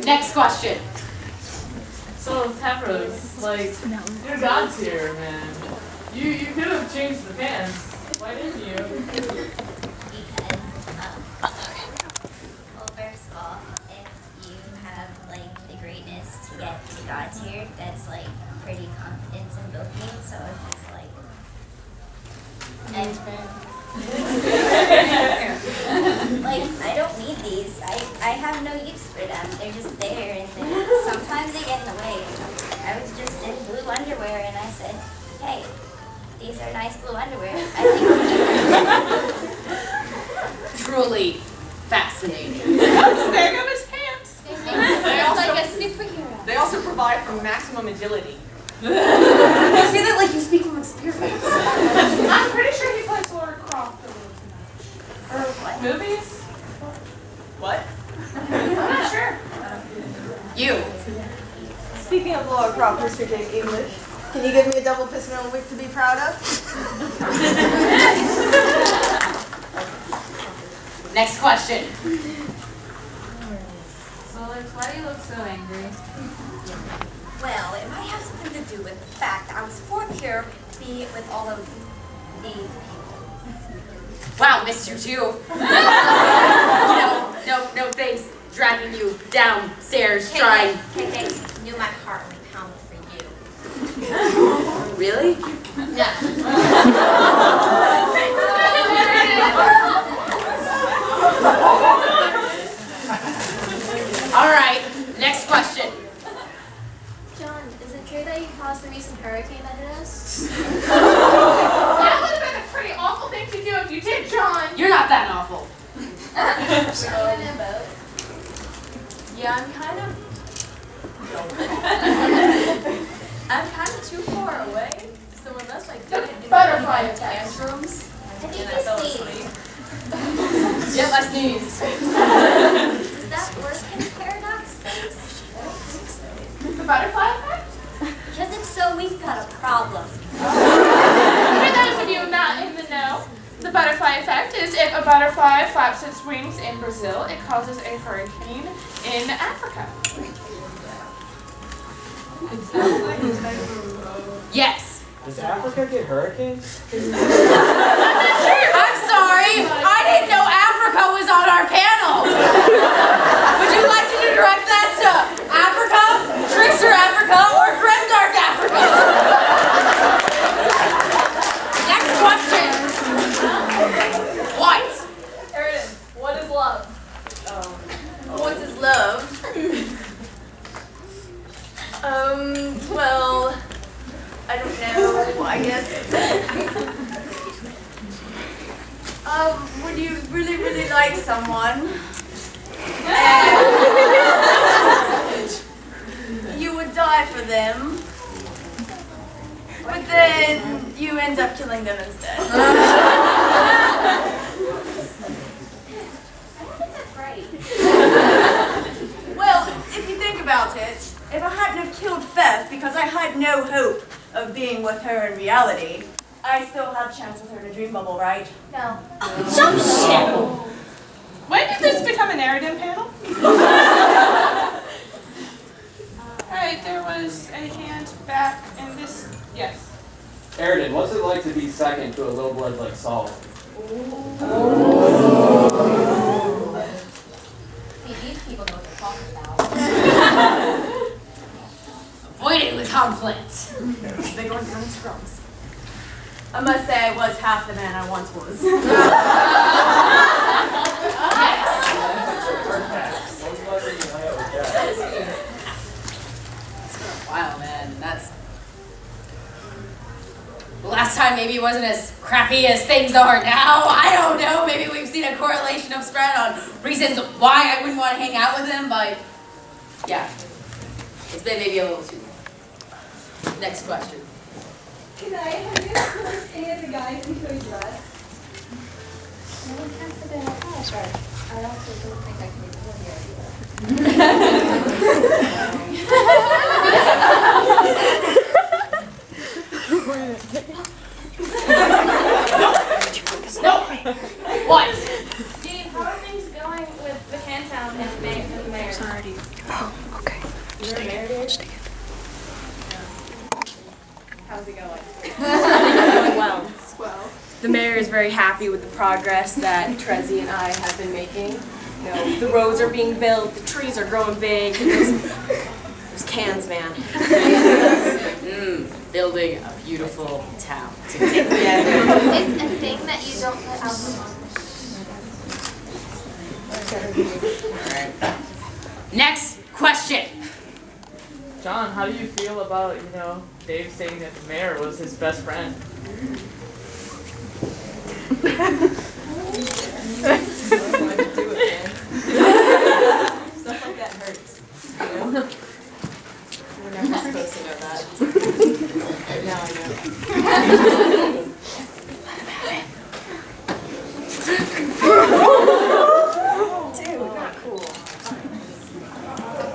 Next question. So, Tavros, like, your God's here, man. You could have changed the pants. Why didn't you? Well, first of all, if you have like the greatness to get to God's tier, that's like pretty confidence in building. So it's just like, like I don't need these. I have no use for them. They're just there, and sometimes they get in the way. I was just in blue underwear, and I said, "Hey, these are nice blue underwear. I think." Truly fascinating. There go his pants. Like a superhero. They also provide for maximum agility. You say that like you speak from experience. I'm pretty sure he plays Lara Croft a little too much. Or what? Movies? What? I'm not sure. You. Speaking of Lara Croft, Mr. Jake English, can you give me a double piston on whip to be proud of? Next question. So, like, why do you look so angry? Well, it might have something to do with the fact that I was forced here to be with all of these people. Wow, missed you too. No thanks. Dragging you downstairs, trying. KK, knew my heart only pounded for you. Really? Yeah. All right, next question. John, is it true that you caused the recent hurricane that hit us? That would have been a pretty awful thing to do if you did, John. You're not that awful. Yeah, I'm kind of too far away. So unless I did it in Butterfly my effect. tantrums, I think and I you fell sneezed. asleep. Yep, I sneezed. Does that work in paradox space? The butterfly effect? Because if so, we've got a problem. For those of you not in the know, the butterfly effect is if a butterfly flaps its wings in Brazil, it causes a hurricane in Africa. Yes. Does Africa get hurricanes? I'm sorry. I didn't know Africa was on our panel. Would you like to direct that to Africa, Trickster Africa, or Grimdark Africa? Next question. What? Erden, what is love? What is love? Well, I don't know, I guess. When you really, really like someone, and you would die for them, but then you end up killing them instead. Well, if you think about it, if I hadn't have killed Feth because I had no hope of being with her in reality, I still had a chance with her in a dream bubble, right? No. Jump ship! When did this become an Eridan panel? Alright, there was a hand back in this. Yes. Eridan, what's it like to be second to a little blood like Saul? These people know what they're talking about. Avoiding the conflict. They go on scrums. I must say I was half the man I once was. It's been a while, man. That's. Last time maybe it wasn't as crappy as things are now. I don't know. Maybe we've seen a correlation of spread on reasons why I wouldn't want to hang out with him, but yeah. It's been maybe a little too long. Next question. Can I have you noticed any of the guys in Toys R Us? No one has to be in a class, right? I also don't think I can even live here No! What? Steve, how are things going with the Cantown and the mayor? Sorry. Oh, okay. You're married? How's it going? Going well. The mayor is very happy with the progress that Trezzy and I have been making. You know, the roads are being built, the trees are growing big. Those cans, man. Building a beautiful town. It's a thing that you don't put alcohol Alright. Next question. John, how do you feel about, Dave saying that the mayor was his best friend? Stuff like that hurts. We're never supposed to know that. Now I know. Dude, not cool.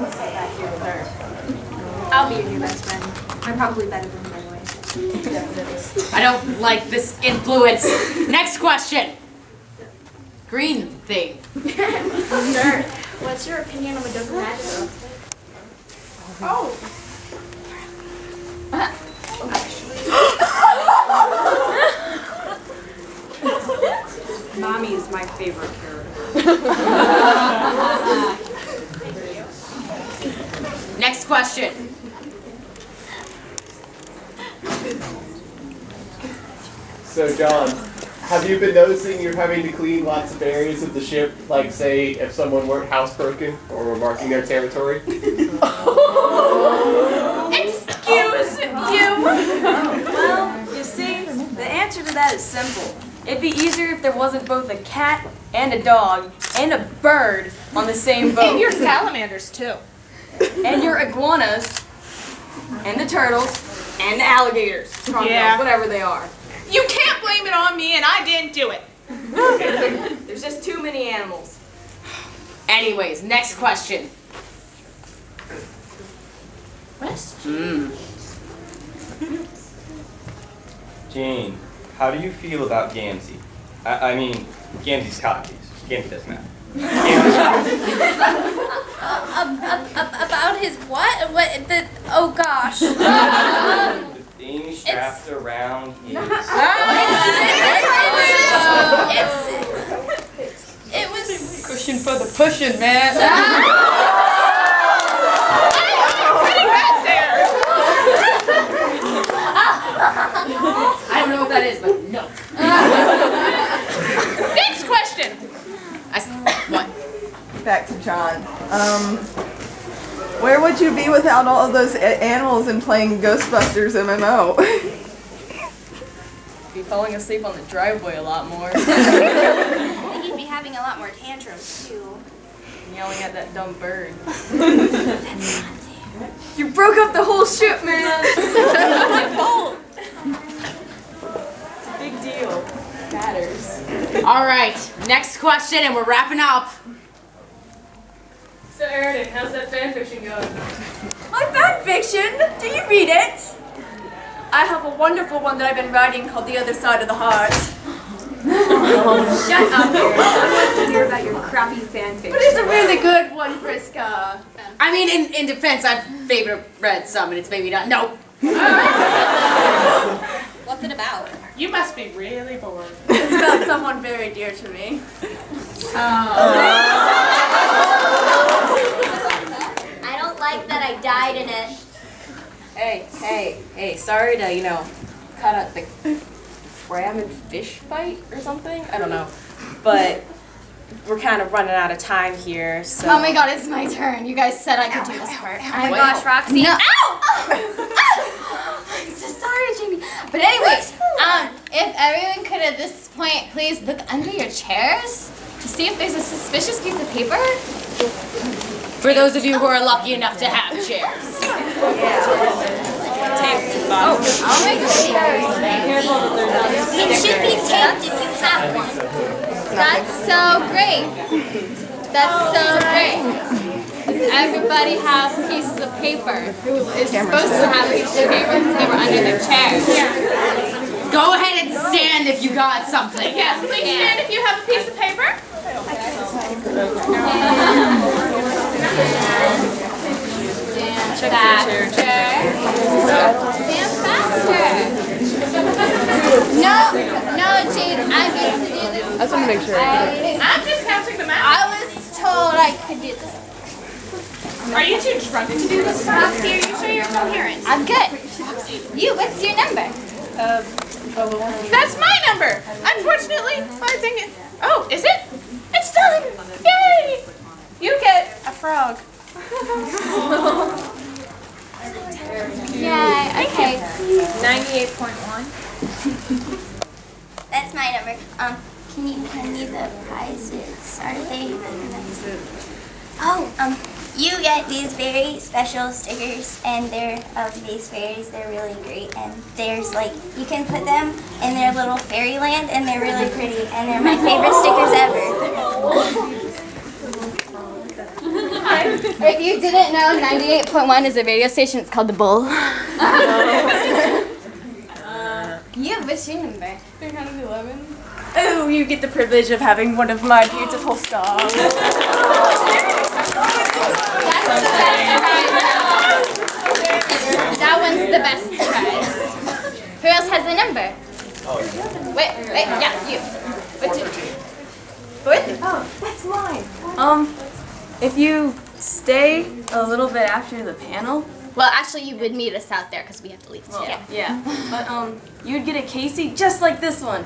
Let's get back here with her. I'll be your new best friend. I'm probably better than him anyway. I don't like this influence. Next question. Green thing. Sure. What's your opinion on the Dozen Magic? Oh. Mommy is my favorite character. Next question. So, John, have you been noticing you're having to clean lots of areas of the ship, like, say, if someone weren't housebroken or were marking their territory? Excuse you! Well, you see, the answer to that is simple. It'd be easier if there wasn't both a cat and a dog and a bird on the same boat. And your salamanders, too. And your iguanas and the turtles and the alligators. Yeah. Whatever they are. You can't blame it on me, and I didn't do it. There's just too many animals. Anyways, next question. Jane, how do you feel about Gamzee? I mean, Gamzee's copies. Gamzee doesn't matter. About his what? What the? Oh gosh. The thing strapped around his... It was. Cushion for the pushing, man. I don't know what that is, but no. Next question. What? Back to John. Where would you be without all of those animals and playing Ghostbusters MMO? Be falling asleep on the driveway a lot more. I think you'd be having a lot more tantrums, too. Yelling at that dumb bird. That's not fair. You broke up the whole ship, man! My fault! It's a big deal. Matters. Alright, next question, and we're wrapping up. So, Eridan, how's that fanfiction going? My fanfiction? Do you read it? I have a wonderful one that I've been writing called The Other Side of the Heart. Shut up, Aaron. I don't want to hear about your crappy fan fiction. But it's a really good one, Friska. I mean, in defense, I've read some, and it's maybe not. No. What's it about? You must be really bored. It's about someone very dear to me. I don't like that I died in it. Hey, sorry to, cut out the crab and fish fight or something. I don't know. But we're kind of running out of time here, so. Oh my god, it's my turn. You guys said I could do this part. Oh my gosh, Roxy. No. Ow! I'm so sorry, Jamie. But anyways, if everyone could at this point please look under your chairs to see if there's a suspicious piece of paper. For those of you who are lucky enough to have chairs. I'll make a It should be taped if you have one. That's so great. That's so great. Does everybody have pieces of paper? Who is supposed to have pieces of paper because they were under their chairs? Go ahead and stand if you got something. Yes, please stand if you have a piece of paper. Stand faster. Stand faster. No, Jade, I get to do this. I just want to make sure. I'm just counting them out. I was told I could do this. Are you too drunk to do this, Roxy? Are you sure you're coherent? I'm good. You, what's your number? That's my number. Unfortunately, I think it. Oh, is it? It's done! Yay! You get a frog. Yeah, okay. 98.1. That's my number. Can you hand me the prizes? Are they? Oh, you get these very special stickers, and they're of these fairies. They're really great, and there's you can put them in their little fairyland, and they're really pretty, and they're my favorite stickers ever. If you didn't know, 98.1 is a radio station. It's called The Bull. You, what's your number? 311. Oh, you get the privilege of having one of my beautiful stars. That one's the best prize. Who else has the number? Wait, yeah, you. What's your? What? Oh, that's mine. If you stay a little bit after the panel. Well, actually, you would meet us out there because we have to leave too. Yeah. But you'd get a Casey just like this one.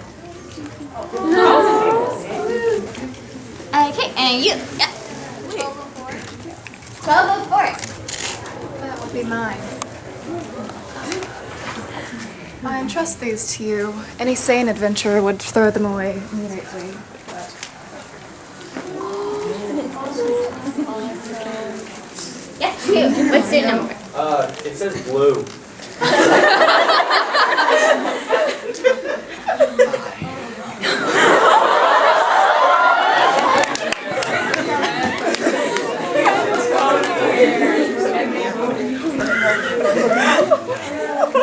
Okay, and you. Yeah. 1204. That will be mine. I entrust these to you. Any sane adventurer would throw them away immediately. Yes, you. What's your number? It says blue.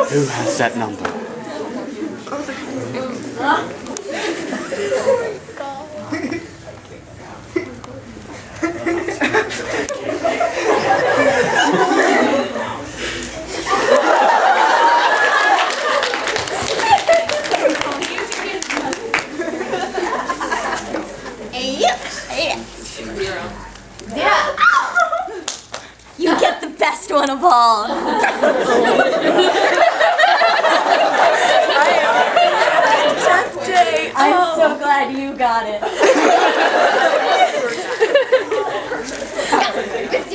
Who has that number? Yeah. You get the best one of all. I'm so glad you got it.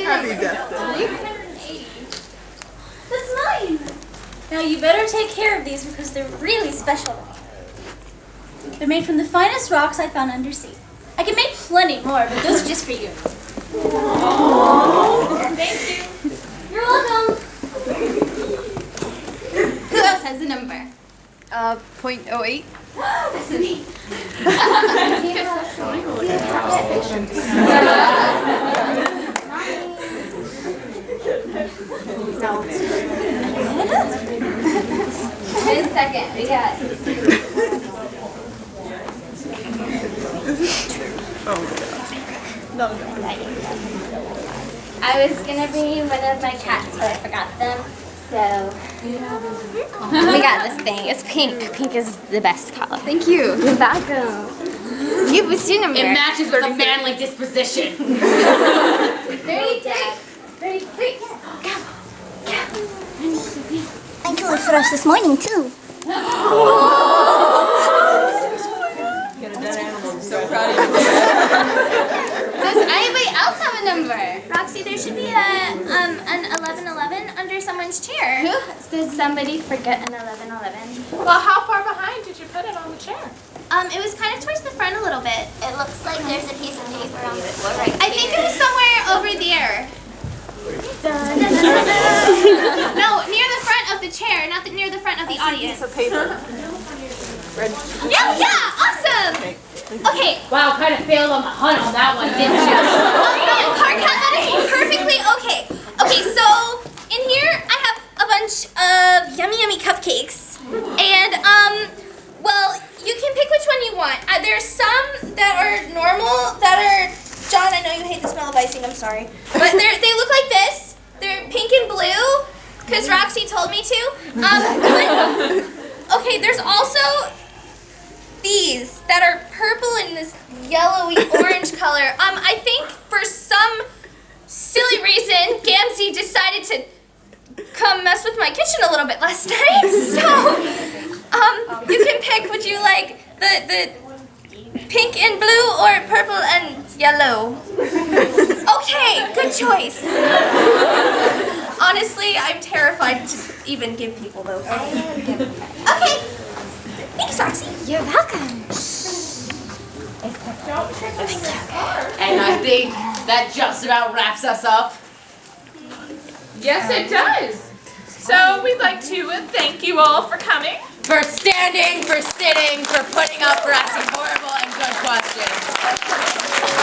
Happy Death Day. That's mine. Now you better take care of these because they're really special. They're made from the finest rocks I found undersea. I can make plenty more, but those are just for you. Thank you. You're welcome. Who else has the number? 0.08. That's me. In second, we got. I was gonna bring one of my cats, but I forgot them. So we got this thing. It's pink. Pink is the best color. Thank you. You're welcome. What's your number? It matches with a manly disposition. 33. 33. I do it for us this morning too. So proud of you. Does anybody else have a number? Roxy, there should be an 1111 under someone's chair. Did somebody forget an 1111? Well, how far behind did you put it on the chair? It was kind of towards the front a little bit. It looks like there's a piece of paper on the floor right I think it was somewhere over there. No, near the front of the chair, not near the front of the audience. Piece of paper. Yeah, awesome. Okay. Wow, kind of failed on the hunt on that one, didn't you? Carcat, that is perfectly okay. Okay, so in here I have a bunch of yummy cupcakes, and well, you can pick which one you want. There's some that are normal, that are, John, I know you hate the smell of icing, I'm sorry, but they look like this. They're pink and blue, because Roxy told me to. But, okay, there's also these that are purple and this yellowy orange color. I think for some silly reason, Gamzee decided to come mess with my kitchen a little bit last night. So, you can pick, would you like the pink and blue or purple and yellow? Okay, good choice. Honestly, I'm terrified to even give people those. Okay. Thanks, Roxy. You're welcome. And I think that just about wraps us up. Yes, it does. So we'd like to thank you all for coming. For standing, for sitting, for putting up, for asking horrible and good questions.